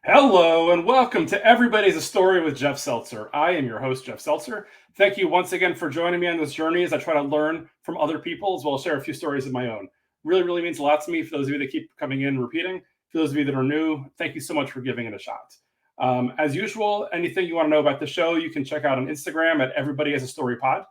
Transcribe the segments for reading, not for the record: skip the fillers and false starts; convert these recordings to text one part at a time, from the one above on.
Hello and welcome to Everybody's a Story with Jeff Seltzer. I am your host, Jeff Seltzer. Thank you once again for joining me on this journey as I try to learn from other people as well as share a few stories of my own. Really means a lot to me. For those of you that keep coming in and repeating, for those of you that are new, thank you so much for giving it a shot. As usual, anything you want to know about the show, you can check out on Instagram at Everybody Has a Story Pod.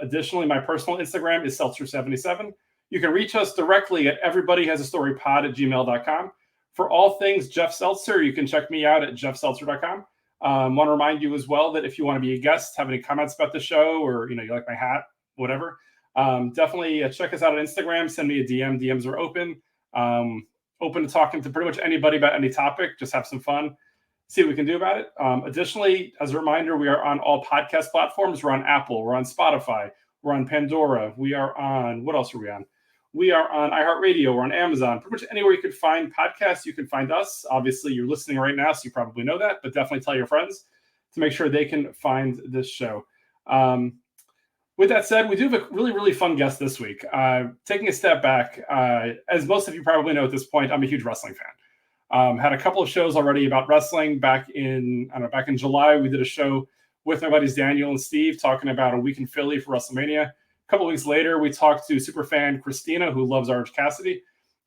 Additionally, my personal Instagram is Seltzer77. You can reach us directly at everybodyhasastorypod at gmail.com. For all things Jeff Seltzer, you can check me out at jeffseltzer.com. Want to remind you as well that if you want to be a guest, have any comments about the show, or you like my hat, whatever, definitely check us out on Instagram. Send me a DM. DMs are open. Open to talking to pretty much anybody about any topic. Just have some fun. See what we can do about it. Additionally, as a reminder, we are on all podcast platforms. We're on Apple. We're on Spotify. We're on Pandora. We are on, what else are we on? We are on iHeartRadio. We're on Amazon. Pretty much anywhere you could find podcasts, you can find us. Obviously, you're listening right now, so you probably know that, but definitely tell your friends to make sure they can find this show. With that said, we do have a really fun guest this week. Taking a step back, as most of you probably know at this point, I'm a huge wrestling fan. Had a couple of shows already about wrestling back in July. We did a show with my buddies Daniel and Steve talking about a week in Philly for WrestleMania. A couple of weeks later, we talked to superfan Christina, who loves Orange Cassidy.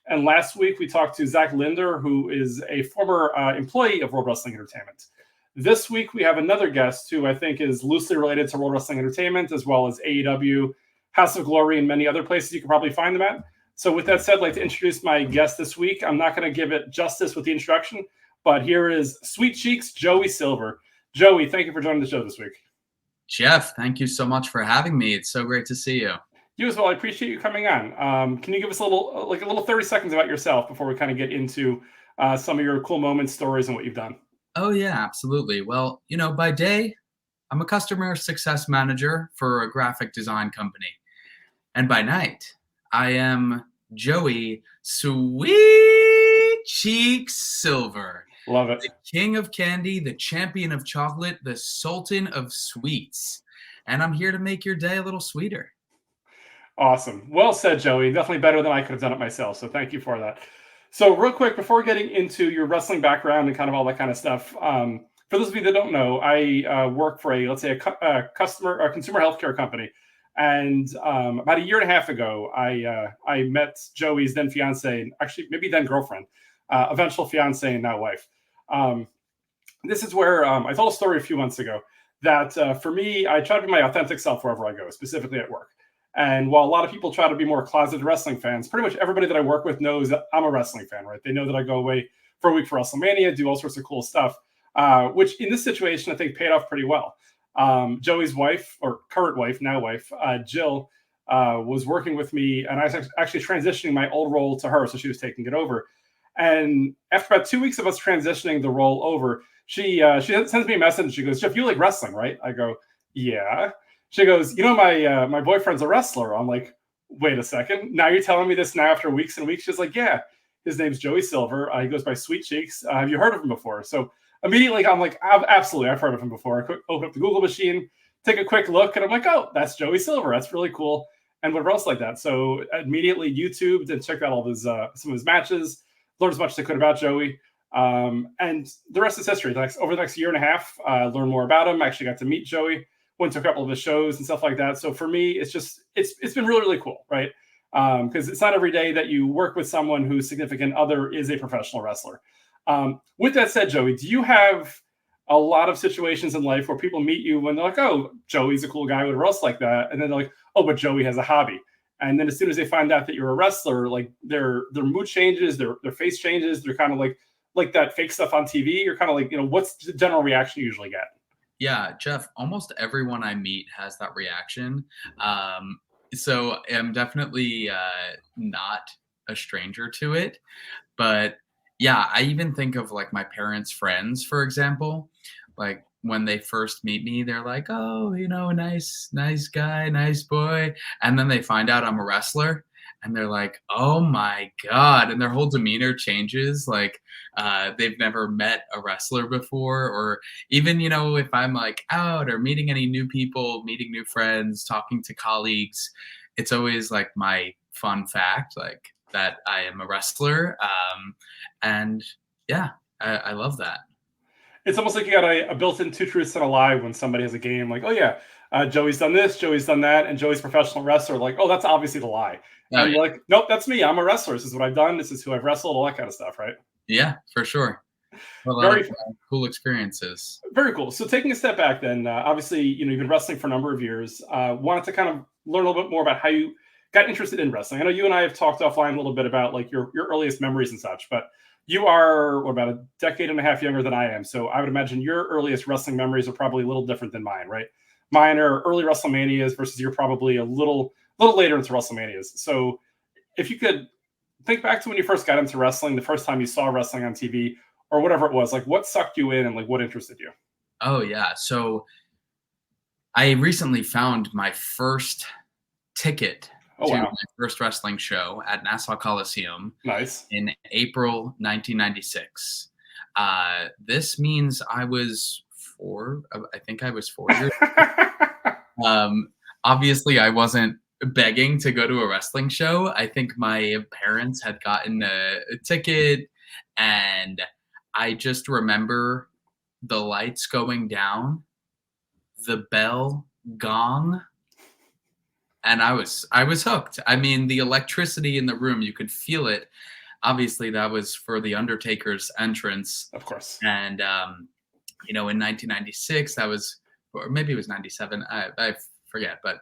And last week, we talked to Zach Linder, who is a former employee of World Wrestling Entertainment. This week, we have another guest who I think is loosely related to World Wrestling Entertainment, as well as AEW, House of Glory, and many other places you can probably find them at. So with that said, I'd like to introduce my guest this week. I'm not going to give it justice with the introduction, but here is Sweet Cheeks Joey Silver. Joey, thank you for joining the show this week. Jeff, thank you so much for having me. It's so great to see you. You as well. I appreciate you coming on. Can you give us a little 30 seconds about yourself before we kind of get into some of your cool moments, stories, and what you've done? Oh, yeah, absolutely. Well, by day, I'm a customer success manager for a graphic design company. And by night, I am Joey Sweet Cheeks Silver. Love it. The king of candy, the champion of chocolate, the sultan of sweets. And I'm here to make your day a little sweeter. Awesome. Well said, Joey. Definitely better than I could have done it myself. So thank you for that. So real quick, before getting into your wrestling background and kind of all that kind of stuff, for those of you that don't know, I work for a consumer healthcare company. And about a year and a half ago, I met Joey's then fiance, actually maybe then girlfriend, eventual fiance and now wife. This is where I told a story a few months ago that for me, I try to be my authentic self wherever I go, specifically at work. And while a lot of people try to be more closeted wrestling fans, pretty much everybody that I work with knows that I'm a wrestling fan, right? They know that I go away for a week for WrestleMania, do all sorts of cool stuff, which in this situation, I think paid off pretty well. Joey's wife, or current wife, now wife, Jill, was working with me, and I was actually transitioning my old role to her, so she was taking it over. And after about 2 weeks of us transitioning the role over, she sends me a message. She goes, "Jeff, you like wrestling, right?" I go, "Yeah." She goes, my boyfriend's a wrestler." I'm like, "Wait a second. Now you're telling me this now after weeks and weeks?" She's like, "Yeah, his name's Joey Silver. He goes by Sweet Cheeks. Have you heard of him before?" So immediately I'm like, "Absolutely, I've heard of him before." I open up the Google machine, take a quick look, and I'm like, "Oh, that's Joey Silver. That's really cool." And whatever else like that. So immediately YouTubed and checked out all his some of his matches, learned as much as I could about Joey. And the rest is history. Over the next year and a half, learned more about him. I actually got to meet Joey. Went to a couple of his shows and stuff like that. So for me, it's been really cool, right? Because it's not every day that you work with someone whose significant other is a professional wrestler. With that said, Joey, do you have a lot of situations in life where people meet you when they're like, "Oh, Joey's a cool guy, whatever else like that," and then they're like, "Oh, but Joey has a hobby." And then as soon as they find out that you're a wrestler, like their mood changes, their face changes. They're kind of like that fake stuff on TV. You're kind of like, what's the general reaction you usually get? Yeah, Jeff, almost everyone I meet has that reaction. So I'm definitely not a stranger to it. But yeah, I even think of like my parents' friends, for example. Like when they first meet me, they're like, "Oh, nice guy, nice boy." And then they find out I'm a wrestler. And they're like, "Oh my God." And their whole demeanor changes. Like they've never met a wrestler before. Or even, if I'm like out or meeting any new people, meeting new friends, talking to colleagues, it's always like my fun fact, like that I am a wrestler. And yeah. I love that. It's almost like you got a built-in two truths and a lie when somebody has a game like, oh yeah, Joey's done this, Joey's done that, and Joey's a professional wrestler. Like, oh, that's obviously the lie. Oh And yeah, you're like, nope, that's me. I'm a wrestler. This is what I've done. This is who I've wrestled. All that kind of stuff, right? yeah, for sure. A lot of Very, cool experiences. very cool. So taking a step back, then obviously, you've been wrestling for a number of years. Wanted to kind of learn a little bit more about how you got interested in wrestling. I know you and I have talked offline a little bit about like your earliest memories and such, but you are what, about a decade and a half younger than I am. So I would imagine your earliest wrestling memories are probably a little different than mine, right? Mine are early WrestleManias versus you're probably a little later into WrestleManias. So if you could think back to when you first got into wrestling, the first time you saw wrestling on TV or whatever it was, like what sucked you in and like what interested you? Oh yeah. So I recently found my first ticket Oh to my wow, first wrestling show at Nassau Coliseum nice. in April 1996. This means I was 4. I think I was 4 years. Um, Obviously, I wasn't begging to go to a wrestling show. I think my parents had gotten a ticket, and I just remember the lights going down, the bell, gong, and I was hooked. I mean, the electricity in the room, you could feel it. Obviously, that was for the Undertaker's entrance, Of course. and in 1996, that was, or maybe it was 97. I forget, but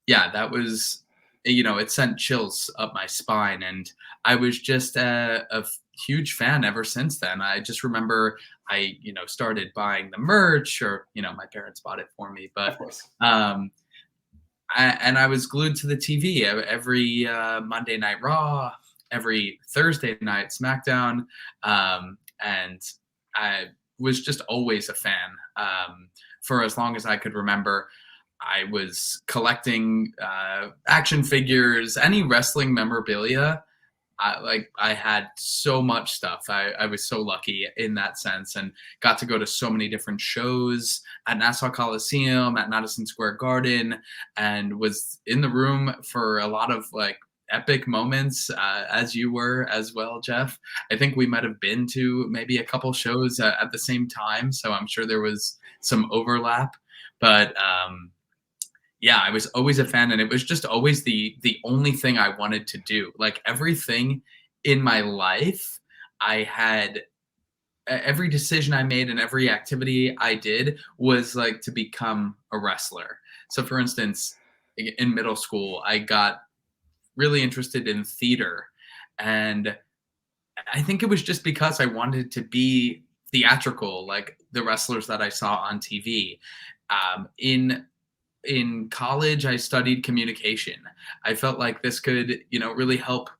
yeah, that was, it sent chills up my spine, and I was just a huge fan ever since then. I just remember I, started buying the merch, or my parents bought it for me, but Of course. um, and I was glued to the TV every Monday Night Raw, every Thursday night SmackDown, and I was just always a fan. For as long as I could remember, I was collecting action figures, any wrestling memorabilia. I had so much stuff. I was so lucky in that sense, and got to go to so many different shows at Nassau Coliseum, at Madison Square Garden, and was in the room for a lot of like epic moments, as you were as well, Jeff. I think we might have been to maybe a couple shows at the same time, so I'm sure there was some overlap. But yeah, I was always a fan, and it was just always the only thing I wanted to do. Like everything in my life, I had every decision I made and every activity I did was like to become a wrestler. So for instance, in middle school, I got really interested in theater, and I think it was just because I wanted to be theatrical, like the wrestlers that I saw on TV. In college, I studied communication. I felt like this could, really help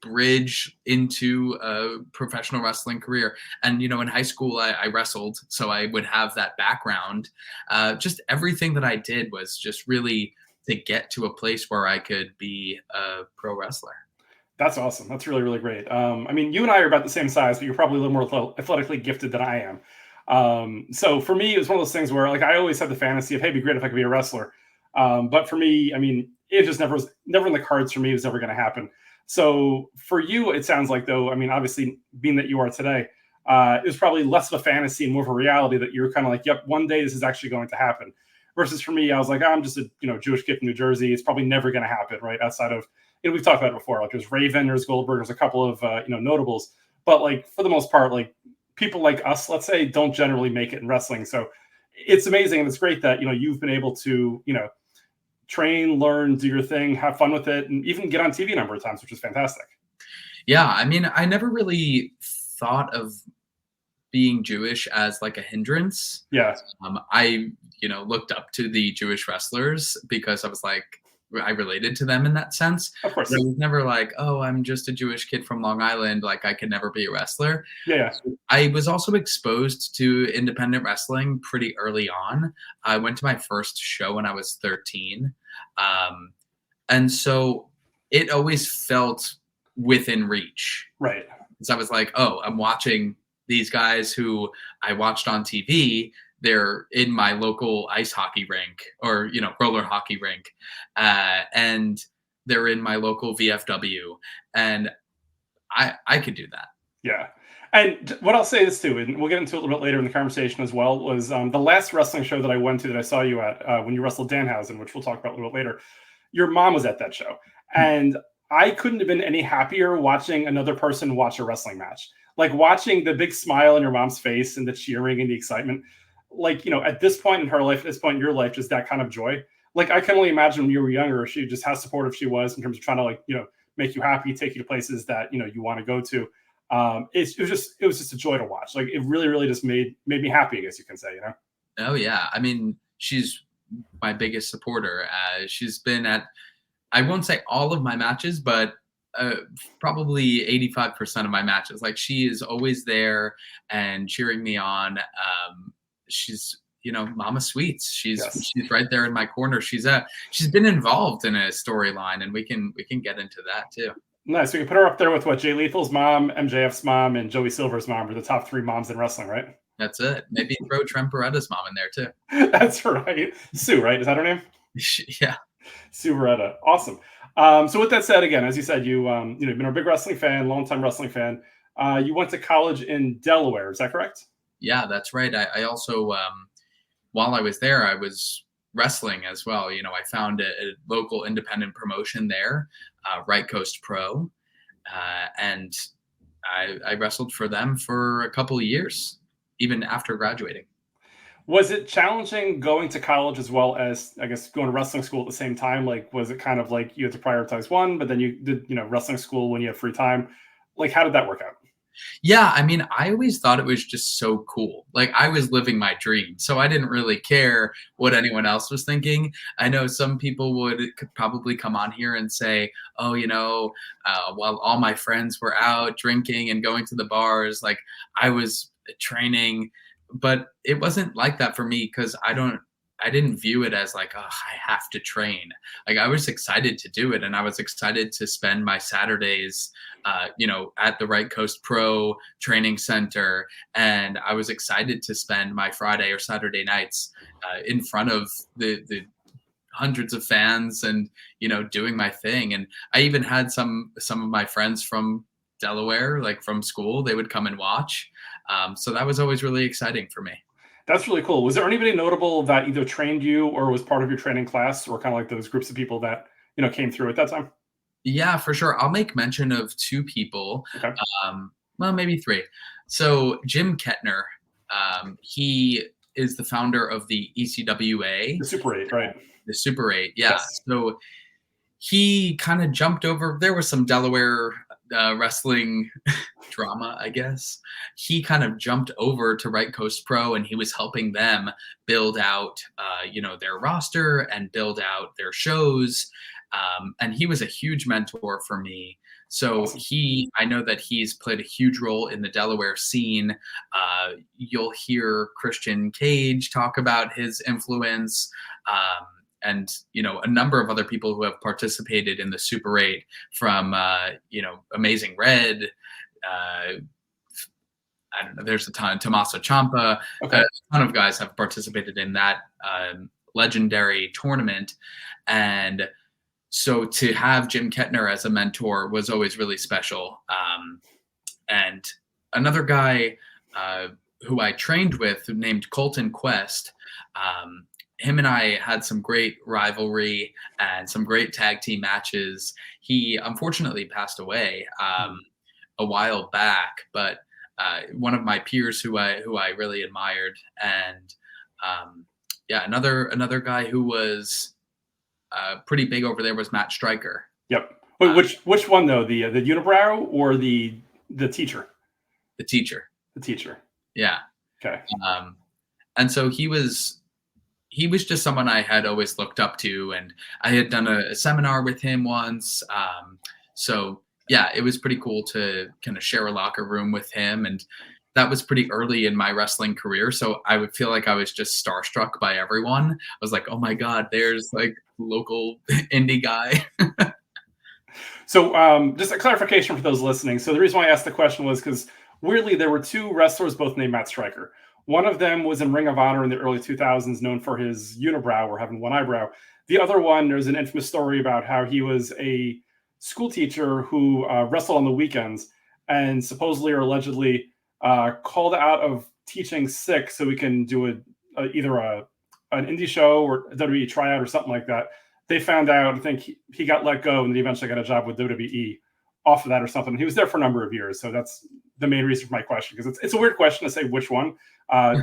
bridge into a professional wrestling career. And, in high school, I wrestled, so I would have that background. Just everything that I did was just really to get to a place where I could be a pro wrestler. That's awesome. That's really, really great. I mean, you and I are about the same size, but you're probably a little more athletically gifted than I am. So for me, it was one of those things where like I always had the fantasy of, hey, it'd be great if I could be a wrestler. But for me, I mean, it just never was never in the cards for me. It was never going to happen. So for you, it sounds like though, I mean, obviously being that you are today, it was probably less of a fantasy and more of a reality that you're kind of like, yep, one day this is actually going to happen. Versus for me, I was like, oh, I'm just a Jewish kid from New Jersey. It's probably never going to happen, right? Outside of we've talked about it before. Like there's Raven, there's Goldberg, there's a couple of notables, but like for the most part, like people like us, let's say, don't generally make it in wrestling. So it's amazing and it's great that you've been able to train, learn, do your thing, have fun with it, and even get on TV a number of times, which is fantastic. Yeah, I mean, I never really thought of being Jewish as like a hindrance. Yeah, I, looked up to the Jewish wrestlers because I was like, I related to them in that sense. of course. But I was never like, oh, I'm just a Jewish kid from Long Island. Like I could never be a wrestler. Yeah, I was also exposed to independent wrestling pretty early on. I went to my first show when I was 13. And so it always felt within reach. right. So I was like, oh, I'm watching these guys who I watched on TV. They're in my local ice hockey rink or, roller hockey rink. And they're in my local VFW. And I could do that. Yeah. And what I'll say is too, and we'll get into it a little bit later in the conversation as well, was the last wrestling show that I went to that I saw you at when you wrestled Danhausen, which we'll talk about a little bit later. Your mom was at that show, and I couldn't have been any happier watching another person watch a wrestling match. Like watching the big smile on your mom's face and the cheering and the excitement. Like, at this point in her life, at this point in your life, just that kind of joy. Like I can only imagine when you were younger, she just how supportive she was in terms of trying to make you happy, take you to places that you want to go to. It was just a joy to watch. Like it really, really just made me happy, I guess you can say, Oh yeah, I mean, she's my biggest supporter. She's been at, I won't say all of my matches, but probably 85% of my matches. Like she is always there and cheering me on. She's Mama Sweets. Yes. She's right there in my corner. She's been involved in a storyline, and we can get into that too. Nice. We can put her up there with what Jay Lethal's mom, MJF's mom, and Joey Silver's mom are the top 3 moms in wrestling, right? That's it. Maybe throw Trent Beretta's mom in there too. That's right. Sue, right? Is that her name? Yeah. Sue Beretta. Awesome. So with that said, again, as you said, you've been a big wrestling fan, longtime wrestling fan. You went to college in Delaware. Is that correct? Yeah, that's right. I also, while I was there, I was wrestling as well. I found a local independent promotion there, Right Coast Pro, and I wrestled for them for a couple of years, even after graduating. Was it challenging going to college as well as, I guess, going to wrestling school at the same time? Like, was it kind of like you had to prioritize one, but then you did, wrestling school when you had free time? Like, how did that work out? Yeah, I mean, I always thought it was just so cool. Like I was living my dream, so I didn't really care what anyone else was thinking. I know some people could probably come on here and say, "Oh, while all my friends were out drinking and going to the bars, like I was training." But it wasn't like that for me because I didn't view it as like, oh, I have to train. Like I was excited to do it, and I was excited to spend my Saturdays, at the Right Coast Pro Training Center, and I was excited to spend my Friday or Saturday nights in front of the hundreds of fans and doing my thing. And I even had some of my friends from Delaware, like from school, they would come and watch. So that was always really exciting for me. That's really cool. Was there anybody notable that either trained you or was part of your training class, or kind of like those groups of people that came through at that time? Yeah, for sure. I'll make mention of 2 people. Okay. Well, maybe 3. So Jim Kettner, he is the founder of the ECWA, The Super 8, right? the Super 8. Yeah. Yes. So he kind of jumped over. There was some Delaware wrestling drama, I guess. He kind of jumped over to Right Coast Pro, and he was helping them build out, their roster and build out their shows. And he was a huge mentor for me. So Awesome. I know that he's played a huge role in the Delaware scene. You'll hear Christian Cage talk about his influence. And a number of other people who have participated in the Super 8, from Amazing Red, I don't know, there's a ton, Tommaso Ciampa, Okay. a ton of guys have participated in that legendary tournament. And so to have Jim Kettner as a mentor was always really special. And another guy who I trained with, named Colton Quest, him and I had some great rivalry and some great tag team matches. He unfortunately passed away a while back, but one of my peers who I really admired. And another guy who was pretty big over there was Matt Stryker. Yep. Wait, which one though? The unibrow or the teacher? The teacher. The teacher. Yeah. Okay. And so he was just someone I had always looked up to, and I had done a seminar with him once. So yeah, it was pretty cool to kind of share a locker room with him. And that was pretty early in my wrestling career. So I would feel like I was just starstruck by everyone. I was like, oh my God, there's like local indie guy. So just a clarification for those listening. So the reason why I asked the question was because weirdly, there were 2 wrestlers both named Matt Stryker. One of them was in Ring of Honor in the early 2000s, known for his unibrow or having one eyebrow. The other one, there's an infamous story about how he was a school teacher who wrestled on the weekends and supposedly or allegedly called out of teaching sick so we can do either an indie show or a WWE tryout or something like that. They found out, I think he got let go, and he eventually got a job with WWE off of that or something. He was there for a number of years, so that's the main reason for my question, because it's a weird question to say which one.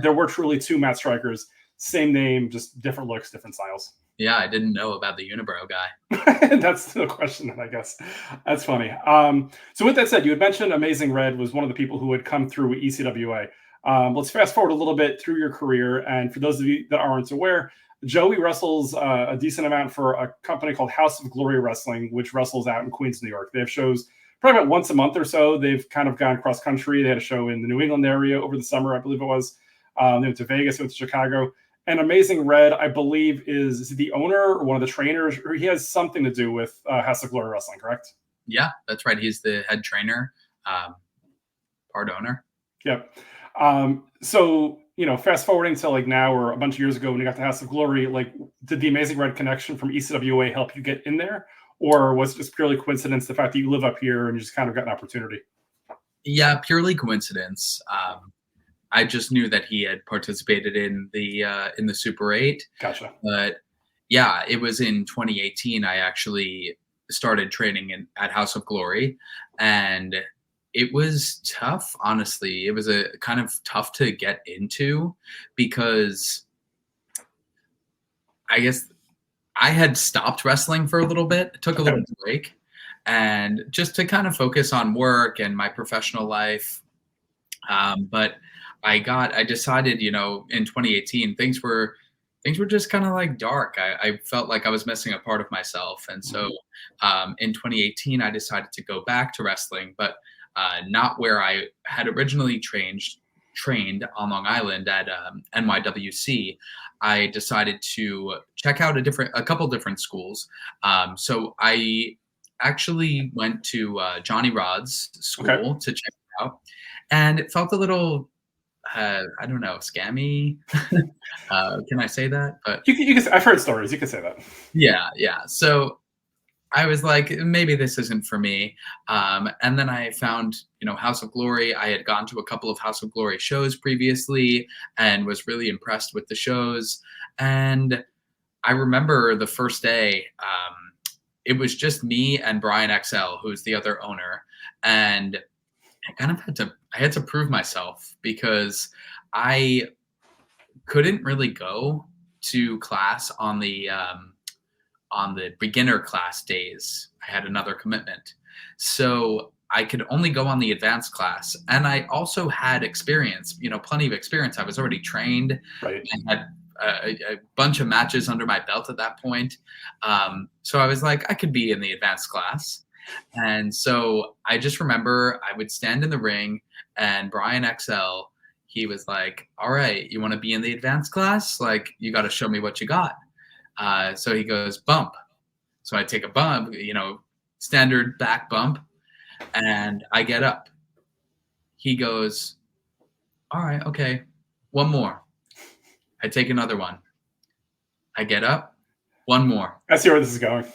There were truly two Matt Strikers, same name, just different looks, different styles. Yeah, I didn't know about the unibrow guy. That's the question, I guess. That's funny. So with that said, you had mentioned Amazing Red was one of the people who had come through ECWA. Let's fast forward a little bit through your career. And for those of you that aren't aware, Joey wrestles a decent amount for a company called House of Glory Wrestling, which wrestles out in Queens, New York. They have shows probably about once a month or so. They've kind of gone cross country. They had a show in the New England area over the summer, I believe it was. They went to Vegas, they went to Chicago. And Amazing Red, I believe, is the owner or one of the trainers, or he has something to do with House of Glory Wrestling, correct? Yeah, that's right. He's the head trainer, part owner. Yep. So, fast forwarding to like now or a bunch of years ago when you got to House of Glory, like, did the Amazing Red connection from ECWA help you get in there? Or was it just purely coincidence, the fact that you live up here and you just kind of got an opportunity? Yeah, purely coincidence. I just knew that he had participated in the Super 8. Gotcha. But yeah, it was in 2018 I actually started training at House of Glory, and it was tough, honestly. It was a kind of tough to get into because I guess I had stopped wrestling for a little bit, took a little break, and just to kind of focus on work and my professional life. But I decided, in 2018, things were just kind of like dark. I felt like I was missing a part of myself. And so in 2018, I decided to go back to wrestling, but not where I had originally trained on Long Island at NYWC. I decided to check out a couple different schools. So I actually went to Johnny Rod's school to check it out. And it felt a little, I don't know, scammy. Can I say that? But you can. I've heard stories. You can say that. Yeah. So I was like, maybe this isn't for me. And then I found, House of Glory. I had gone to a couple of House of Glory shows previously and was really impressed with the shows. And I remember the first day, it was just me and Brian XL, who's the other owner. And I kind of had to prove myself because I couldn't really go to class on the beginner class days. I had another commitment. So I could only go on the advanced class. And I also had experience, plenty of experience. I was already trained. Right. I had a bunch of matches under my belt at that point. So I was like, I could be in the advanced class. And so I just remember I would stand in the ring and Brian XL, he was like, all right, you want to be in the advanced class? Like, you got to show me what you got. So he goes, bump. So I take a bump, standard back bump, and I get up. He goes, all right, okay, one more. I take another one. I get up, one more. I see where this is going.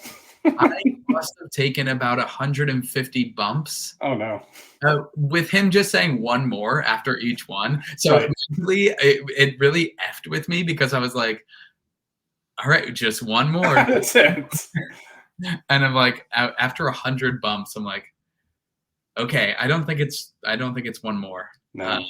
I must have taken about 150 bumps. Oh, no. With him just saying one more after each one. So Right. it really effed with me because I was like, all right, just one more. That's it. And I'm like, after 100 bumps, I'm like, okay, I don't think it's one more. No.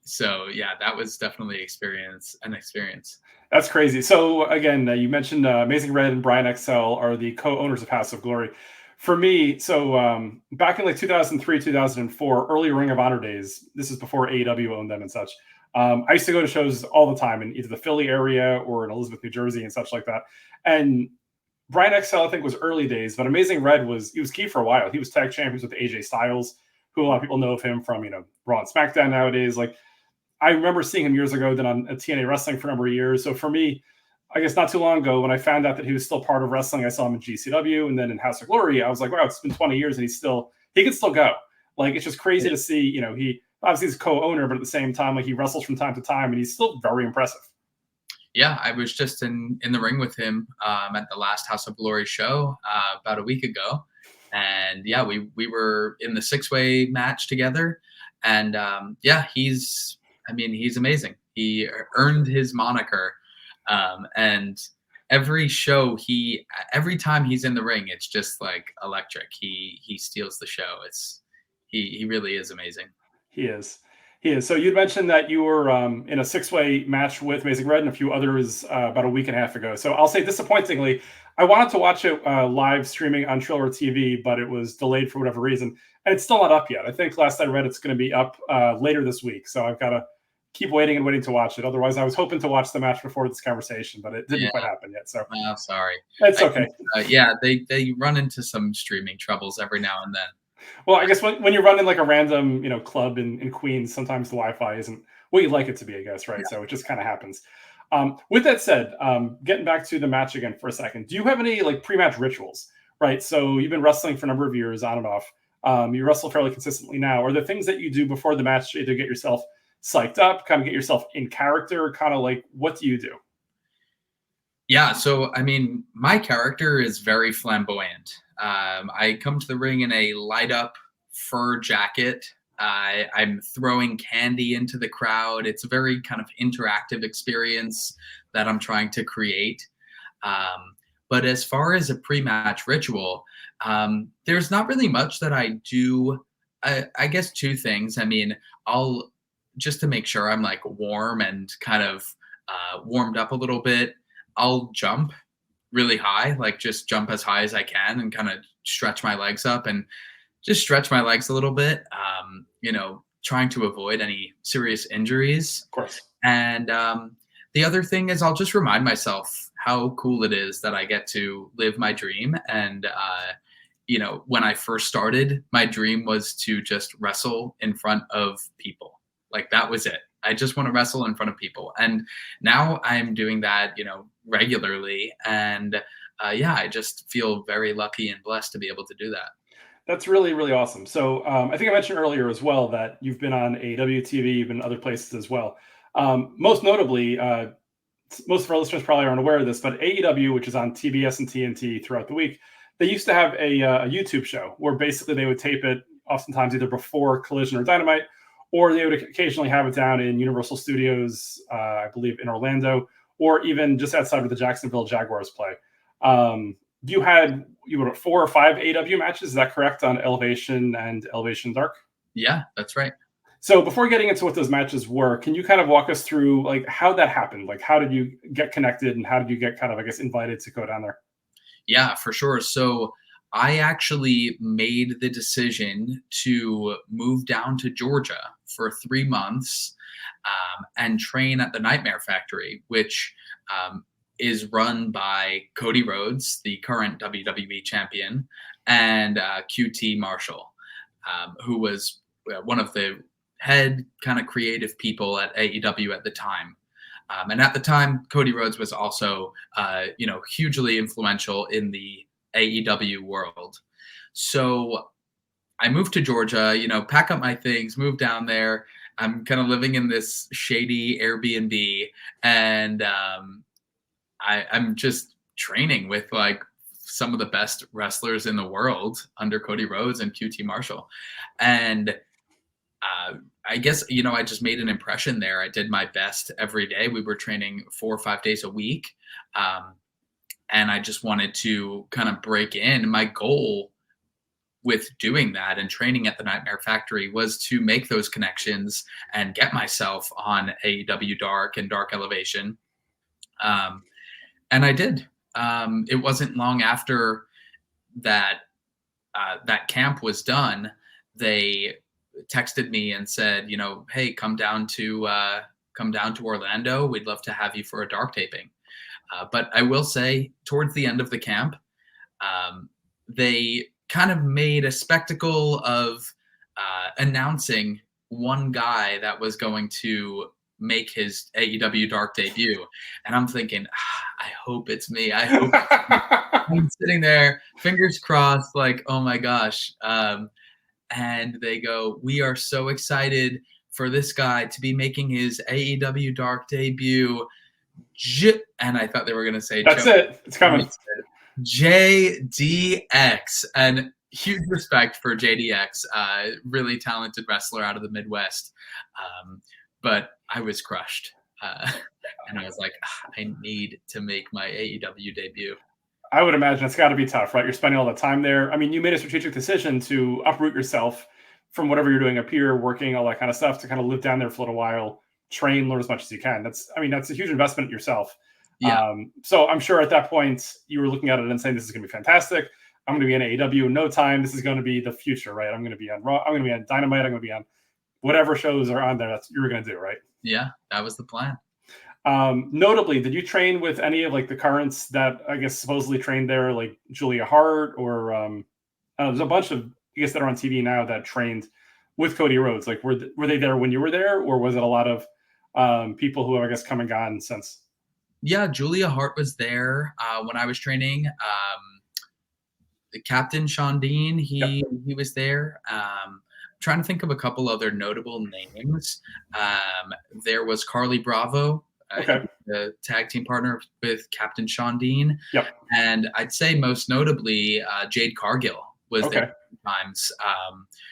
So yeah, that was definitely an experience. That's crazy. So again, you mentioned Amazing Red and Brian XL are the co-owners of House of Glory. For me, so back in like 2003, 2004, early Ring of Honor days, this is before AEW owned them and such. I used to go to shows all the time in either the Philly area or in Elizabeth, New Jersey and such like that. And Brian XL, I think, was early days, but Amazing Red was key for a while. He was tag champions with AJ Styles, who a lot of people know of him from, Raw and SmackDown nowadays. Like, I remember seeing him years ago, then on TNA Wrestling for a number of years. So for me, I guess not too long ago, when I found out that he was still part of wrestling, I saw him in GCW and then in House of Glory. I was like, wow, it's been 20 years and he can still go. Like, it's just crazy to see, he obviously is co-owner, but at the same time, like, he wrestles from time to time and he's still very impressive. Yeah, I was just in the ring with him at the last House of Glory show about a week ago. And yeah, we were in the 6-way match together. And yeah, he's amazing. He earned his moniker, and every show every time he's in the ring, it's just like electric. He steals the show. He really is amazing. He is. He is. So you'd mentioned that you were in a six-way match with Amazing Red and a few others about a week and a half ago. So I'll say disappointingly, I wanted to watch it live streaming on Triller TV, but it was delayed for whatever reason, and it's still not up yet. I think last I read, it's going to be up later this week. So I've got to keep waiting and waiting to watch it. Otherwise, I was hoping to watch the match before this conversation, but it didn't Yeah. quite happen yet. So Oh, sorry. it's okay. Yeah, they run into some streaming troubles every now and then. Well, I guess when you're running like a random, club in Queens, sometimes the Wi-Fi isn't what you'd like it to be, I guess, right? Yeah. So it just kind of happens. With that said, getting back to the match again for a second, do you have any like pre-match rituals, right? So you've been wrestling for a number of years on and off. You wrestle fairly consistently now. Are there things that you do before the match to either get yourself psyched up, kind of get yourself in character, kind of like what do you do? Yeah, so I mean, my character is very flamboyant. I come to the ring in a light up fur jacket. I'm throwing candy into the crowd. It's a very kind of interactive experience that I'm trying to create. But as far as a pre-match ritual, there's not really much that I do. I guess two things. I mean, I'll just to make sure I'm like warm and kind of warmed up a little bit. I'll jump really high, like just jump as high as I can and kind of stretch my legs up and just stretch my legs a little bit, trying to avoid any serious injuries. Of course. And the other thing is I'll just remind myself how cool it is that I get to live my dream. And, when I first started, my dream was to just wrestle in front of people. Like that was it. I just want to wrestle in front of people. And now I'm doing that, regularly. And I just feel very lucky and blessed to be able to do that. That's really, really awesome. So I think I mentioned earlier as well that you've been on AEW TV, you've been other places as well. Most notably, most of our listeners probably aren't aware of this, but AEW, which is on TBS and TNT throughout the week, they used to have a YouTube show where basically they would tape it oftentimes either before Collision or Dynamite, or they would occasionally have it down in Universal Studios, I believe in Orlando, or even just outside of the Jacksonville Jaguars play. You had 4 or 5 AEW matches, is that correct, on Elevation and Elevation Dark? Yeah, that's right. So before getting into what those matches were, can you kind of walk us through like how that happened? Like how did you get connected and how did you get kind of, I guess, invited to go down there? Yeah, for sure. So I actually made the decision to move down to Georgia for 3 months and train at the Nightmare Factory, which is run by Cody Rhodes, the current WWE champion, and QT Marshall, who was one of the head kind of creative people at AEW at the time. And at the time, Cody Rhodes was also, hugely influential in the AEW world. So I moved to Georgia, pack up my things, move down there. I'm kind of living in this shady Airbnb, and I'm just training with like some of the best wrestlers in the world under Cody Rhodes and QT Marshall. And I guess, I just made an impression there. I did my best every day. We were training 4 or 5 days a week. And I just wanted to kind of break in. My goal with doing that and training at the Nightmare Factory was to make those connections and get myself on AEW Dark and Dark Elevation. And I did. It wasn't long after that that camp was done. They texted me and said, hey, come down to Orlando. We'd love to have you for a Dark taping. But I will say, towards the end of the camp, they kind of made a spectacle of announcing one guy that was going to make his AEW Dark debut. And I'm thinking, I hope it's me. I hope I'm sitting there, fingers crossed, like, oh my gosh. And they go, we are so excited for this guy to be making his AEW Dark debut. And I thought they were going to say, that's it. It's coming. JDX. And huge respect for JDX, really talented wrestler out of the Midwest. But I was crushed. And I was like, I need to make my AEW debut. I would imagine it's got to be tough, right? You're spending all the time there. I mean, you made a strategic decision to uproot yourself from whatever you're doing up here, working, all that kind of stuff, to kind of live down there for a little while, train, learn as much as you can. That's a huge investment in yourself. Yeah. So I'm sure at that point you were looking at it and saying, this is going to be fantastic. I'm going to be in AEW in no time. This is going to be the future, right? I'm going to be on Raw. I'm going to be on Dynamite. I'm going to be on whatever shows are on there. That's what you were going to do, right? Yeah, that was the plan. Notably, did you train with any of like the currents that I guess supposedly trained there, like Julia Hart, or there's a bunch of I guess that are on TV now that trained with Cody Rhodes? Like, were they there when you were there, or was it a lot of people who have I guess come and gone since? Yeah, Julia Hart was there when I was training. Captain Sean Dean, he was there. Trying to think of a couple other notable names. There was Carly Bravo, the tag team partner with Captain Sean Dean. Yep. And I'd say most notably, Jade Cargill was there times.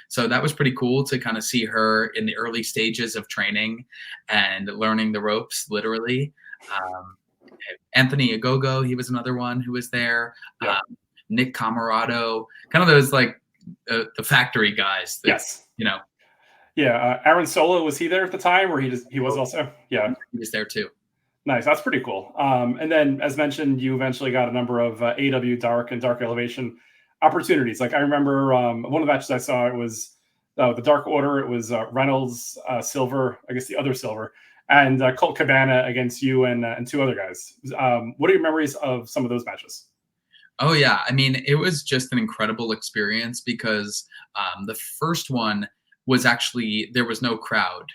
So that was pretty cool to kind of see her in the early stages of training and learning the ropes, literally. Anthony Agogo, he was another one who was there. Yep. Nick Camarado, kind of those like the factory guys. That, yes. Yeah. Aaron Solo, was he there at the time, or he was also? Yeah. He was there too. Nice. That's pretty cool. And then, as mentioned, you eventually got a number of AEW Dark and Dark Elevation opportunities. Like I remember one of the matches I saw, it was the Dark Order. It was Reynolds, Silver, I guess the other Silver, and Colt Cabana against you and two other guys. What are your memories of some of those matches? Oh, yeah. I mean, it was just an incredible experience because the first one was actually, there was no crowd.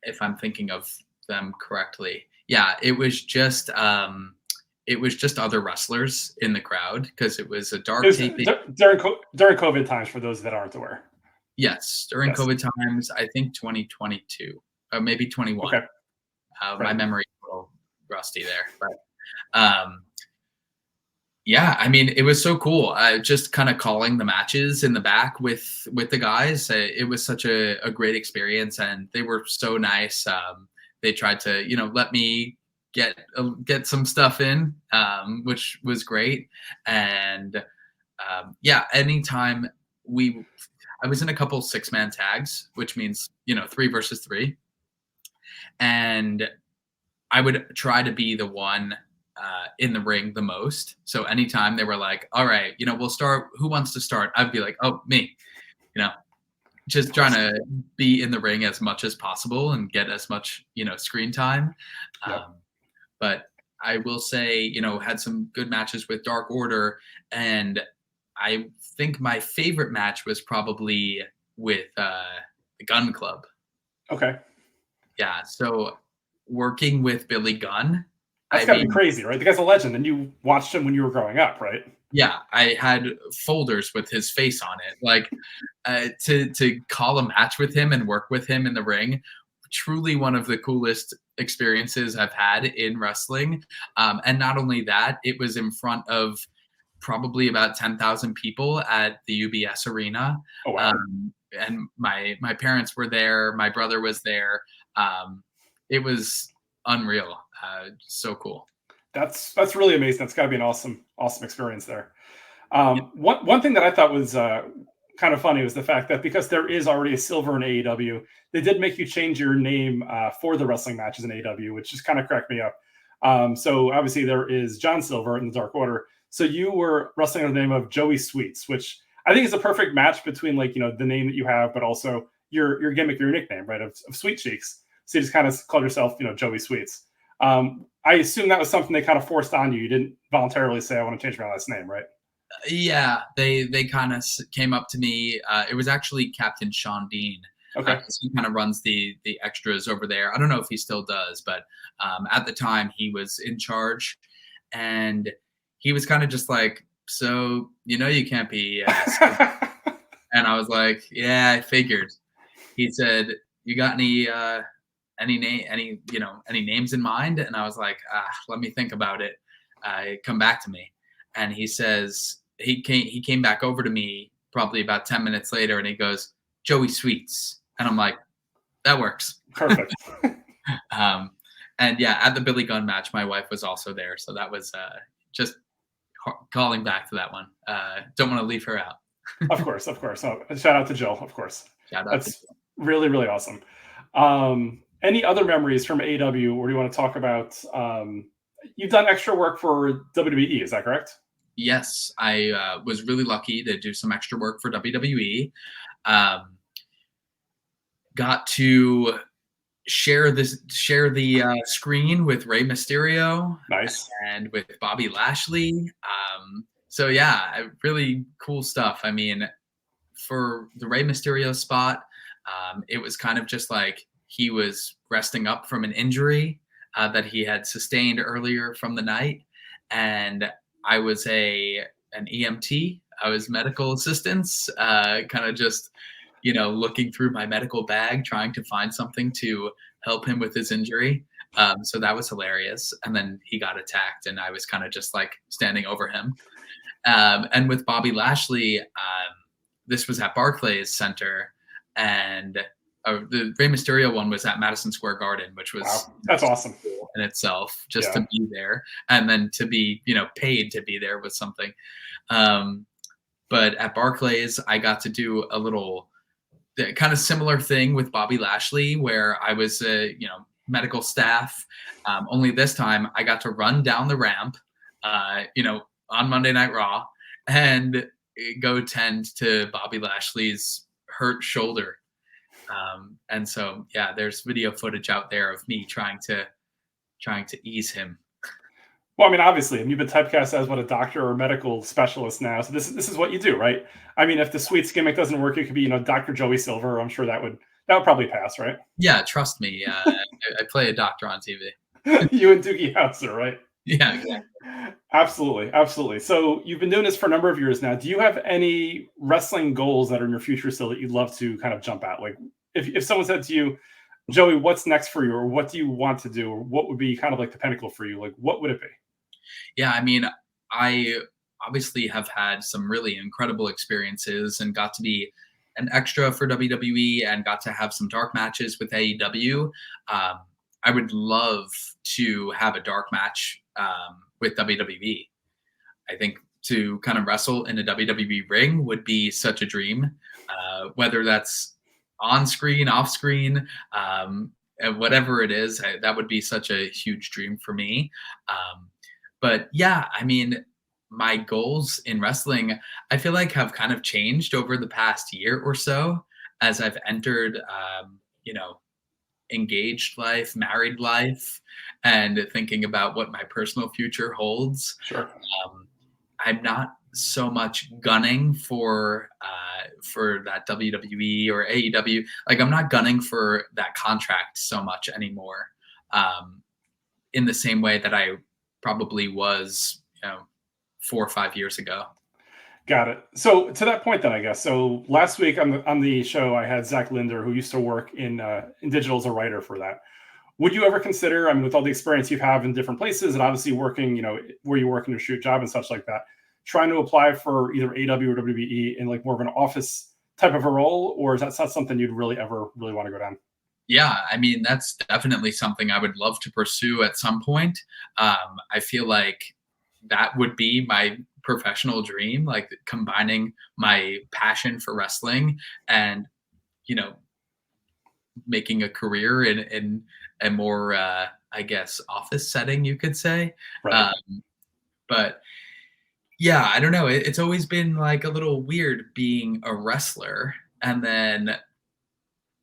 If I'm thinking of them correctly. Yeah, it was just other wrestlers in the crowd because it was a dark taping. During COVID times, for those that aren't aware. Yes, during COVID times, I think 2022, or maybe 21. Okay. My memory is a little rusty there, but yeah, I mean, it was so cool. Just kind of calling the matches in the back with the guys. It was such a great experience, and they were so nice. They tried to, let me get some stuff in, which was great. And yeah, anytime I was in a couple 6-man tags, which means 3 versus 3, and I would try to be the one in the ring the most. So anytime they were like, all right, we'll start, who wants to start? I'd be like, oh, me, just trying to be in the ring as much as possible and get as much, screen time. Yep. But I will say, had some good matches with Dark Order. And I think my favorite match was probably with the Gunn Club. Okay. Yeah. So working with Billy Gunn. That's gotta be crazy, right? The guy's a legend, and you watched him when you were growing up, right? Yeah, I had folders with his face on it. Like to call a match with him and work with him in the ring, truly one of the coolest experiences I've had in wrestling. And not only that, it was in front of probably about 10,000 people at the UBS Arena. Oh, wow. And my parents were there. My brother was there. It was unreal. So cool. That's really amazing. That's got to be an awesome experience there. One thing that I thought was kind of funny was the fact that because there is already a Silver in AEW, they did make you change your name for the wrestling matches in AEW, which just kind of cracked me up. So obviously there is John Silver in the Dark Order. So you were wrestling under the name of Joey Sweets, which I think is a perfect match between the name that you have, but also your gimmick, your nickname, right, of Sweet Cheeks. So you just kind of called yourself, Joey Sweets. I assume that was something they kind of forced on you. You didn't voluntarily say, I want to change my last name, right? Yeah, they kind of came up to me. It was actually Captain Sean Dean. Okay. He kind of runs the extras over there. I don't know if he still does, but at the time he was in charge, and he was kind of just like, so, you can't be. And I was like, yeah, I figured. He said, you got any names in mind? And I was like, let me think about it. Come back to me. And he says, he came back over to me probably about 10 minutes later, and he goes, "Joey Sweets," and I'm like, "That works." Perfect. Um, and yeah, at the Billy Gunn match, my wife was also there, so that was just calling back to that one. Don't want to leave her out. Of course, of course. Oh, shout out to Jill, of course. Shout out to That's really, really awesome. Any other memories from AEW, or do you want to talk about? You've done extra work for WWE, is that correct? Yes, I was really lucky to do some extra work for WWE. Um, got to share the screen with Rey Mysterio Nice. and with Bobby Lashley. So yeah, really cool stuff. I mean, for the Rey Mysterio spot, it was kind of just like he was resting up from an injury that he had sustained earlier from the night, and I was an EMT. I was medical assistance, kind of just looking through my medical bag, trying to find something to help him with his injury. So that was hilarious. And then he got attacked, and I was kind of just like standing over him. And with Bobby Lashley, this was at Barclays Center, and the Rey Mysterio one was at Madison Square Garden, which was Wow, that's awesome cool in itself, just Yeah. to be there, and then to be paid to be there was something. But at Barclays, I got to do a little kind of similar thing with Bobby Lashley, where I was medical staff. Only this time, I got to run down the ramp, on Monday Night Raw, and go tend to Bobby Lashley's hurt shoulder. And so, yeah, there's video footage out there of me trying to ease him. Well, I mean, obviously, you've been typecast as what, a doctor or medical specialist now. So this is what you do, right? I mean, if the sweets gimmick doesn't work, it could be Dr. Joey Silver. I'm sure that would probably pass, right? Yeah, trust me. I play a doctor on TV. You and Doogie Howser, right? Yeah, exactly. Absolutely, absolutely. So you've been doing this for a number of years now. Do you have any wrestling goals that are in your future still that you'd love to kind of jump at? Like, if someone said to you, Joey, what's next for you, or what do you want to do, or what would be kind of like the pinnacle for you? Like, what would it be? Yeah, I mean, I obviously have had some really incredible experiences and got to be an extra for WWE and got to have some dark matches with AEW. I would love to have a dark match with WWE. I think to kind of wrestle in a WWE ring would be such a dream, whether that's on screen, off screen, and whatever it is, that would be such a huge dream for me. But yeah, I mean, my goals in wrestling, I feel like have kind of changed over the past year or so as I've entered, engaged life, married life, and thinking about what my personal future holds. Sure. I'm not so much gunning for that WWE or AEW. Like, I'm not gunning for that contract so much anymore. In the same way that I probably was, 4 or 5 years ago. Got it. So to that point, then I guess. So last week on the show, I had Zach Linder, who used to work in digital as a writer for that. Would you ever consider, I mean, with all the experience you have in different places, and obviously working, where you work in your shoot job and such like that, trying to apply for either AW or WWE in like more of an office type of a role, or is that not something you'd really ever really want to go down? Yeah, I mean, that's definitely something I would love to pursue at some point. I feel like that would be my professional dream, like combining my passion for wrestling and, making a career in a more, I guess, office setting, you could say. Right. But yeah, I don't know. It's always been like a little weird being a wrestler and then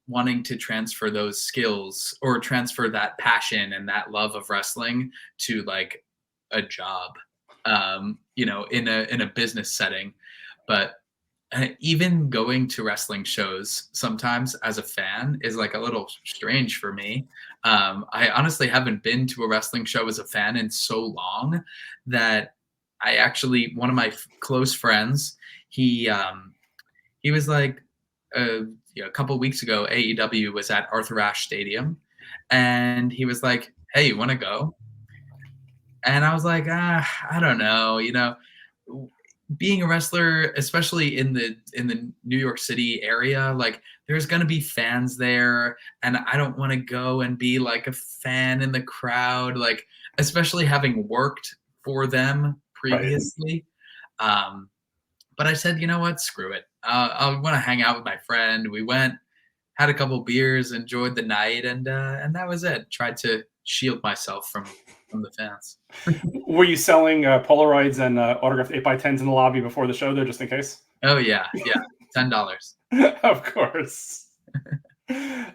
wanting to transfer those skills or transfer that passion and that love of wrestling to like a job, in a business setting. But even going to wrestling shows sometimes as a fan is like a little strange for me. I honestly haven't been to a wrestling show as a fan in so long that I actually, one of my close friends, he was like, a couple weeks ago, AEW was at Arthur Ashe Stadium, and he was like, "Hey, you want to go?" And I was like, I don't know. being a wrestler, especially in the New York City area, like there's gonna be fans there, and I don't want to go and be like a fan in the crowd, like especially having worked for them Right. previously. Um, but I said, you know what, screw it. I want to hang out with my friend. We went, had a couple beers, enjoyed the night, and that was it. Tried to shield myself from the fans. Were you selling Polaroids and autographed 8x10s in the lobby before the show there, just in case? Oh yeah, yeah, $10. Of course.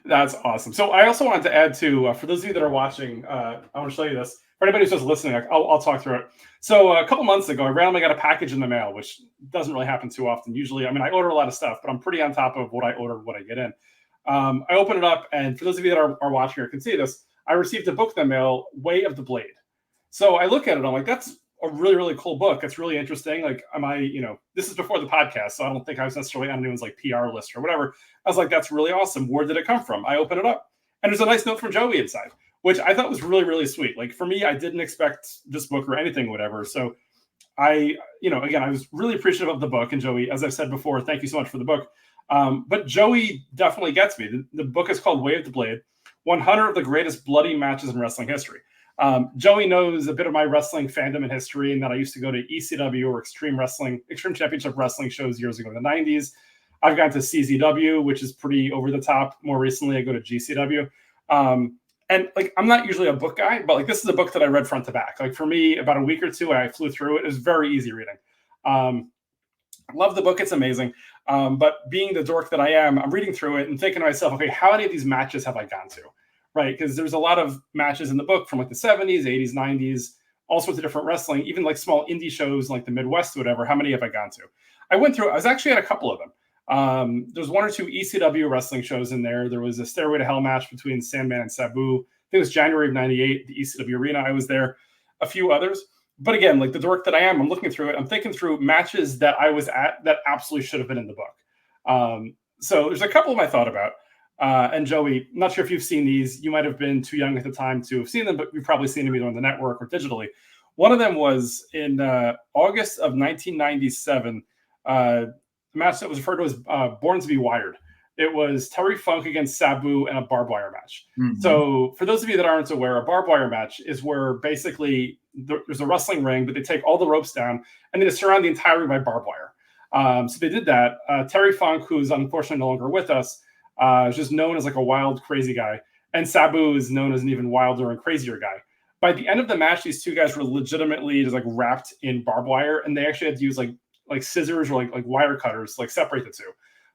That's awesome. So I also wanted to add to, for those of you that are watching, I want to show you this. For anybody who's just listening, I'll talk through it. So a couple months ago, I randomly got a package in the mail, which doesn't really happen too often. Usually, I mean, I order a lot of stuff, but I'm pretty on top of what I order, what I get in. I open it up, and for those of you that are watching or can see this, I received a book in the mail, Way of the Blade. So I look at it, I'm like, that's a really, really cool book. It's really interesting. Like, this is before the podcast, so I don't think I was necessarily on anyone's like PR list or whatever. I was like, that's really awesome. Where did it come from? I open it up, and there's a nice note from Joey inside, which I thought was really, really sweet. Like, for me, I didn't expect this book or anything, whatever. So again, I was really appreciative of the book. And Joey, as I've said before, thank you so much for the book. But Joey definitely gets me. The book is called Way of the Blade, 100 of the greatest bloody matches in wrestling history. Joey knows a bit of my wrestling fandom and history, and that I used to go to ECW or Extreme Championship Wrestling shows years ago in the 90s. I've gone to CZW, which is pretty over the top. More recently, I go to GCW. And like, I'm not usually a book guy, but like, this is a book that I read front to back. Like, for me, about a week or two, I flew through it. It was very easy reading. Love the book. It's amazing. But being the dork that I am, I'm reading through it and thinking to myself, okay, how many of these matches have I gone to? Right? Because there's a lot of matches in the book from like the 70s, 80s, 90s, all sorts of different wrestling, even like small indie shows like the Midwest, whatever. How many have I gone to? I was actually at a couple of them. There's one or two ECW wrestling shows in there. There was a Stairway to Hell match between Sandman and Sabu. I think it was January of 98, the ECW arena. I was there. A few others. But again, like the dork that I am, I'm looking through it. I'm thinking through matches that I was at that absolutely should have been in the book. So there's a couple of them I thought about. And Joey, not sure if you've seen these. You might have been too young at the time to have seen them, but you've probably seen them either on the network or digitally. One of them was in August of 1997, a match that was referred to as Born to be Wired. It was Terry Funk against Sabu in a barbed wire match. Mm-hmm. So for those of you that aren't aware, a barbed wire match is where basically there's a wrestling ring, but they take all the ropes down and they surround the entire ring by barbed wire. So they did that. Terry Funk, who's unfortunately no longer with us, is just known as like a wild, crazy guy. And Sabu is known as an even wilder and crazier guy. By the end of the match, these two guys were legitimately just like wrapped in barbed wire, and they actually had to use like scissors or like wire cutters to like separate the two,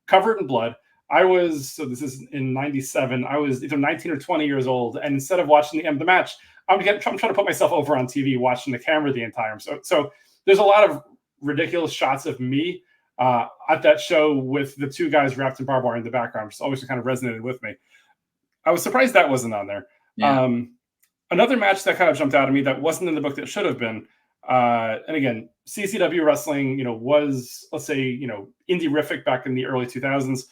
covered in blood. So this is in 97. I was either 19 or 20 years old. And instead of watching the end of the match, I'm trying to put myself over on TV, watching the camera the entire time. So there's a lot of ridiculous shots of me at that show with the two guys wrapped in barbed wire in the background, which always kind of resonated with me. I was surprised that wasn't on there. Yeah. Another match that kind of jumped out at me that wasn't in the book that should have been, and again, CCW wrestling, was, let's say, indie-rific back in the early 2000s.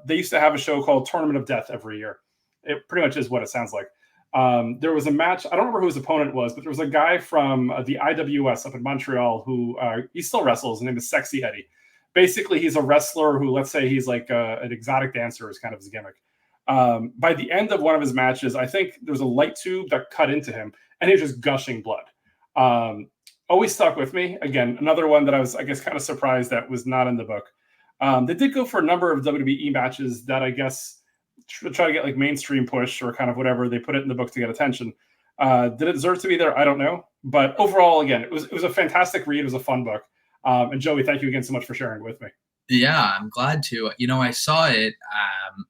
They used to have a show called Tournament of Death every year. It pretty much is what it sounds like. There was a match. I don't remember who his opponent was, but there was a guy from the IWS up in Montreal who he still wrestles. His name is Sexy Eddie. Basically, he's a wrestler who, let's say, he's like an exotic dancer is kind of his gimmick. By the end of one of his matches, I think there was a light tube that cut into him, and he was just gushing blood. Always stuck with me. Again, another one that I was, I guess, kind of surprised that was not in the book. They did go for a number of WWE matches that I guess try to get like mainstream push or kind of whatever. They put it in the book to get attention. Did it deserve to be there? I don't know. But overall, again, it was a fantastic read. It was a fun book. And Joey, thank you again so much for sharing it with me. Yeah, I'm glad to. I saw it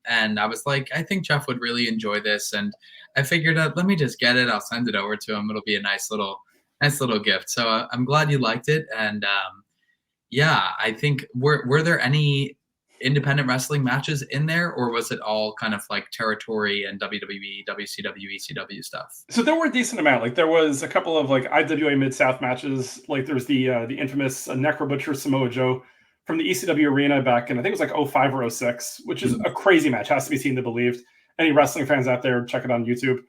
and I was like, I think Jeff would really enjoy this. And I figured out, let me just get it. I'll send it over to him. It'll be a nice little gift. So I'm glad you liked it. And yeah, I think were there any independent wrestling matches in there, or was it all kind of like territory and WWE, WCW, ECW stuff? So there were a decent amount. Like there was a couple of like IWA Mid-South matches. Like there's the infamous Necro Butcher Samoa Joe from the ECW arena back in, I think it was like 05 or 06, which is a crazy match. Has to be seen to believed. Any wrestling fans out there, check it on YouTube.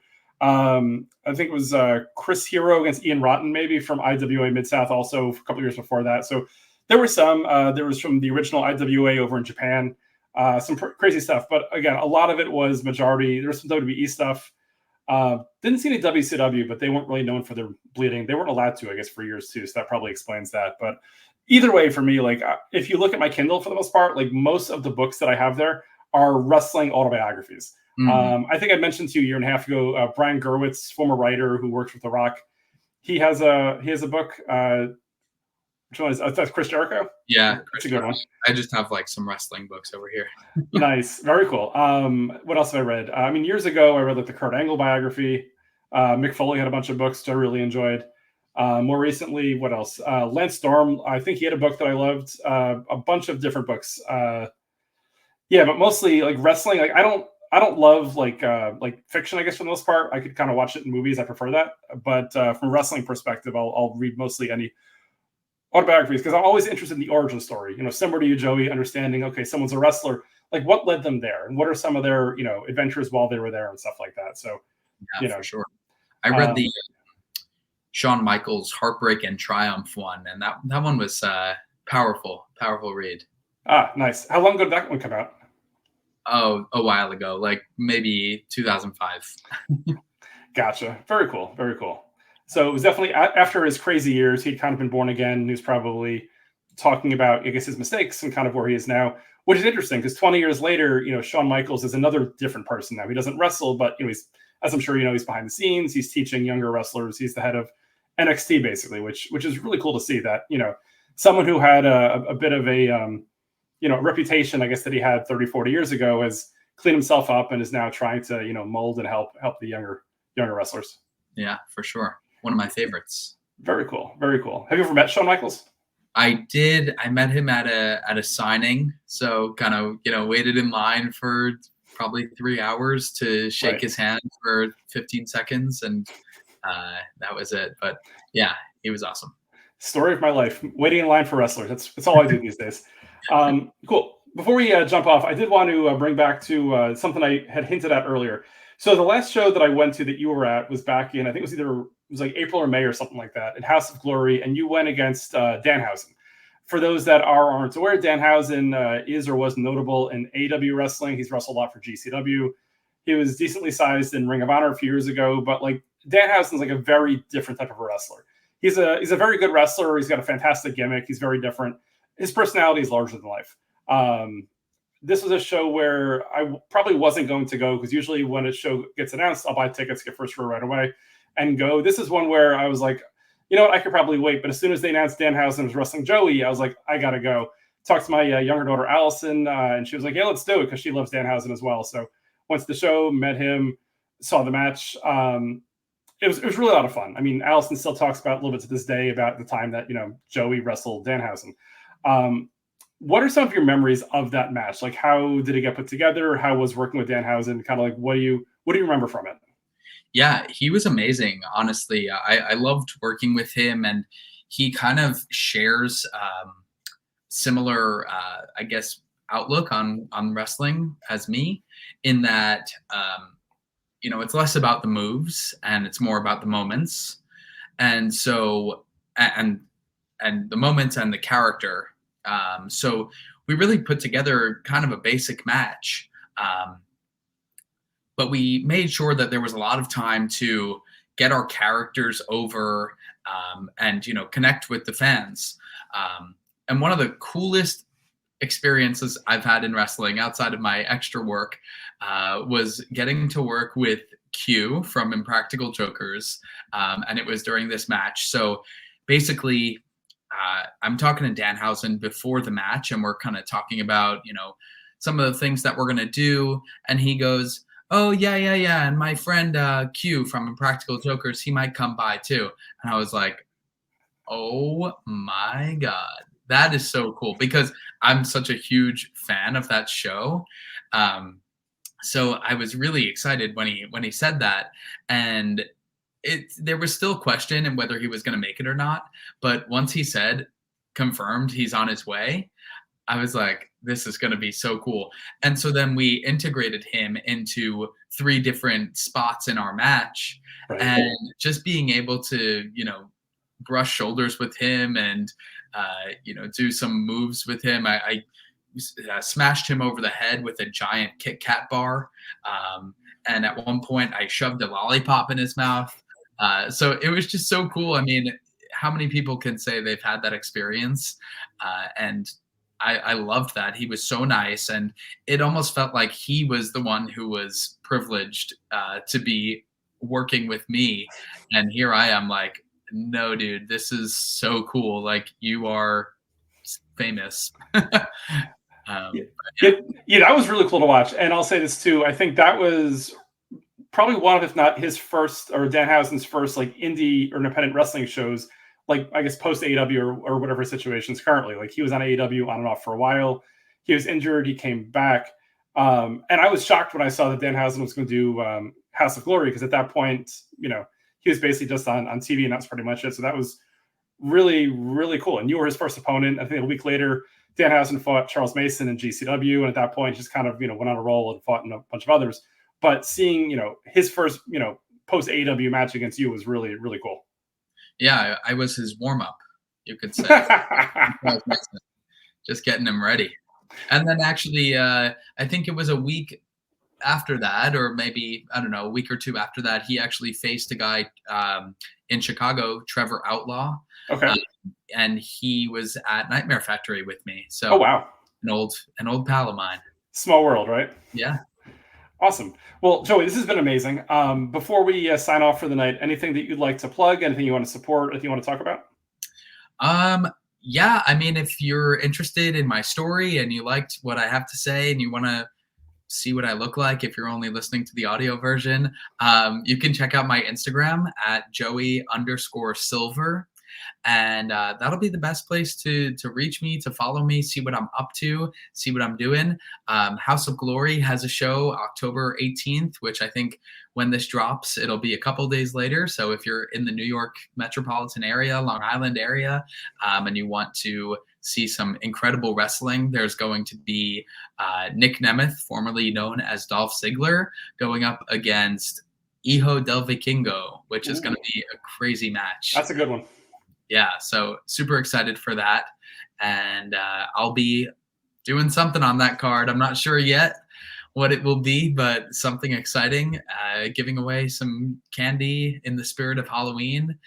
I think it was Chris Hero against Ian Rotten, maybe from IWA Mid South, also a couple years before that. So there were some. There was from the original IWA over in Japan. Some crazy stuff, but again, a lot of it was majority. There was some WWE stuff. Didn't see any WCW, but they weren't really known for their bleeding. They weren't allowed to, I guess, for years too. So that probably explains that. But either way, for me, like if you look at my Kindle for the most part, like most of the books that I have there are wrestling autobiographies. I think I mentioned to you a year and a half ago, Brian Gerwitz, former writer who works with The Rock. He has a book. Which one is that's Chris Jericho? Yeah, that's a good one. I just have like some wrestling books over here. Nice, very cool. What else have I read? I mean, years ago, I read like the Kurt Angle biography. Mick Foley had a bunch of books that I really enjoyed. More recently, what else? Lance Storm, I think he had a book that I loved. A bunch of different books. Yeah, but mostly like wrestling. Like I don't love like fiction, I guess, for the most part. I could kind of watch it in movies. I prefer that. But from a wrestling perspective, I'll read mostly any autobiographies because I'm always interested in the origin story. You know, similar to you, Joey, understanding, okay, someone's a wrestler, like what led them there and what are some of their, adventures while they were there and stuff like that. So, yeah, for sure. I read the Shawn Michaels Heartbreak and Triumph one, and that one was powerful read. Ah, nice. How long ago did that one come out? Oh, a while ago, like maybe 2005. Gotcha. Very cool. Very cool. So it was definitely after his crazy years, he'd kind of been born again. He was probably talking about, I guess, his mistakes and kind of where he is now, which is interesting because 20 years later, Shawn Michaels is another different person now. He doesn't wrestle, but he's, as I'm sure he's behind the scenes. He's teaching younger wrestlers. He's the head of NXT basically, which is really cool to see that someone who had a bit of a reputation, I guess, that he had 30, 40 years ago has cleaned himself up and is now trying to mold and help the younger wrestlers. Yeah, for sure. One of my favorites. Very cool. Very cool. Have you ever met Shawn Michaels? I did. I met him at a signing. So kind of, waited in line for probably 3 hours to shake his hand for 15 seconds. And that was it. But yeah, he was awesome. Story of my life. Waiting in line for wrestlers. That's all I do these days. Cool. Before we jump off, I did want to bring back to something I had hinted at earlier. So the last show that I went to that you were at was back in, I think it was like April or May or something like that, in House of Glory, and you went against Danhausen. For those that aren't aware, Danhausen is or was notable in AEW wrestling. He's wrestled a lot for GCW. He was decently sized in Ring of Honor a few years ago, but like Danhausen's like a very different type of a wrestler. He's a very good wrestler. He's got a fantastic gimmick. He's very different. His personality is larger than life. This was a show where I probably wasn't going to go because usually when a show gets announced, I'll buy tickets, get first row right away, and go. This is one where I was like, you know what, I could probably wait. But as soon as they announced Danhausen was wrestling Joey, I was like, I got to go. Talked to my younger daughter, Allison, and she was like, yeah, let's do it because she loves Danhausen as well. So went to the show, met him, saw the match. It was really a lot of fun. I mean, Allison still talks about a little bit to this day about the time that, Joey wrestled Danhausen. What are some of your memories of that match? Like, how did it get put together? How was working with Danhausen? Kind of like, what do you remember from it? Yeah, he was amazing. Honestly, I loved working with him, and he kind of shares similar, I guess, outlook on wrestling as me, in that it's less about the moves and it's more about the moments, and so and the moments and the character. So we really put together kind of a basic match. But we made sure that there was a lot of time to get our characters over and, connect with the fans. And one of the coolest experiences I've had in wrestling outside of my extra work was getting to work with Q from Impractical Jokers. And it was during this match. So basically, I'm talking to Danhausen before the match, and we're kind of talking about, some of the things that we're going to do. And he goes, oh, yeah. And my friend Q from Impractical Jokers, he might come by too. And I was like, oh my God, that is so cool, because I'm such a huge fan of that show. So I was really excited when he said that. And there was still question in whether he was going to make it or not. But once he said, confirmed, he's on his way, I was like, this is going to be so cool. And so then we integrated him into 3 different spots in our match. Right. And just being able to, brush shoulders with him and, do some moves with him. I smashed him over the head with a giant Kit Kat bar. And at one point, I shoved a lollipop in his mouth. So it was just so cool. I mean, how many people can say they've had that experience? And I loved that. He was so nice. And it almost felt like he was the one who was privileged to be working with me. And here I am like, no, dude, this is so cool. Like, you are famous. Yeah, that was really cool to watch. And I'll say this too. I think that was probably one of, if not his first, or Danhausen's first, like indie or independent wrestling shows, like I guess post AEW or whatever situations currently. Like he was on AEW on and off for a while. He was injured. He came back. And I was shocked when I saw that Danhausen was going to do House of Glory, because at that point, he was basically just on TV, and that's pretty much it. So that was really, really cool. And you were his first opponent. I think a week later, Danhausen fought Charles Mason in GCW, and at that point, just kind of went on a roll and fought in a bunch of others. But seeing his first post AEW match against you was really, really cool. Yeah, I was his warm up, you could say. Just getting him ready. And then actually, I think it was a week after that, or maybe, I don't know, a week or two after that, he actually faced a guy in Chicago, Trevor Outlaw. Okay. And he was at Nightmare Factory with me. So, oh wow, an old pal of mine. Small world, right? Yeah. Awesome. Well, Joey, this has been amazing. Before we sign off for the night, anything that you'd like to plug? Anything you want to support? Anything you want to talk about? Yeah. I mean, if you're interested in my story and you liked what I have to say and you want to see what I look like, if you're only listening to the audio version, you can check out my Instagram at Joey_Silver. And that'll be the best place to reach me, to follow me, see what I'm up to, see what I'm doing. House of Glory has a show October 18th, which I think when this drops, it'll be a couple days later. So if you're in the New York metropolitan area, Long Island area, and you want to see some incredible wrestling, there's going to be Nick Nemeth, formerly known as Dolph Ziggler, going up against Hijo del Vikingo, which is going to be a crazy match. That's a good one. Yeah, so super excited for that. And I'll be doing something on that card. I'm not sure yet what it will be, but something exciting, giving away some candy in the spirit of Halloween.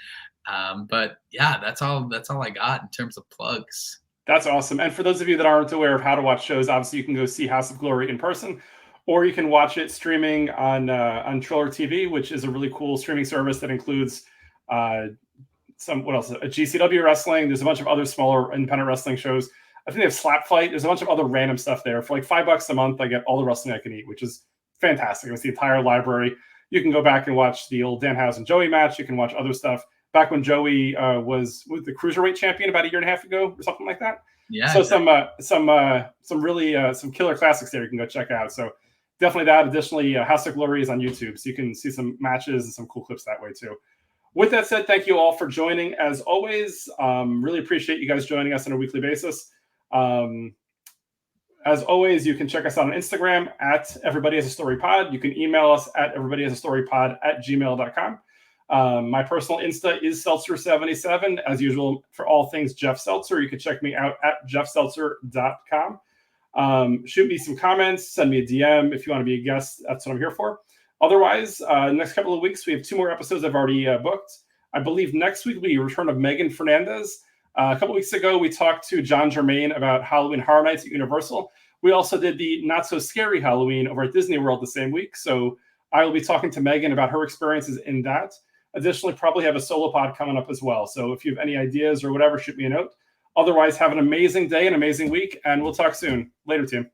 But yeah, that's all I got in terms of plugs. That's awesome. And for those of you that aren't aware of how to watch shows, obviously you can go see House of Glory in person, or you can watch it streaming on Triller TV, which is a really cool streaming service that includes a GCW wrestling. There's a bunch of other smaller independent wrestling shows. I think they have Slap Fight. There's a bunch of other random stuff there. For like $5 a month, I get all the wrestling I can eat, which is fantastic. It's the entire library. You can go back and watch the old Danhausen Joey match. You can watch other stuff. Back when Joey was the cruiserweight champion about a year and a half ago, or something like that. Yeah. So some really some killer classics there you can go check out. So definitely that. Additionally, House of Glory is on YouTube, so you can see some matches and some cool clips that way too. With that said, thank you all for joining. As always, really appreciate you guys joining us on a weekly basis. As always, you can check us out on Instagram at everybodyhasastorypod. You can email us at everybodyhasastorypod@gmail.com. My personal Insta is Seltzer77. As usual, for all things Jeff Seltzer, you can check me out at jeffseltzer.com. Shoot me some comments, send me a DM if you want to be a guest. That's what I'm here for. Otherwise, the next couple of weeks, we have 2 more episodes I've already booked. I believe next week will be a return of Megan Fernandez. A couple weeks ago, we talked to John Germain about Halloween Horror Nights at Universal. We also did the Not So Scary Halloween over at Disney World the same week. So I will be talking to Megan about her experiences in that. Additionally, probably have a solo pod coming up as well. So if you have any ideas or whatever, shoot me a note. Otherwise, have an amazing day, an amazing week, and we'll talk soon. Later, team.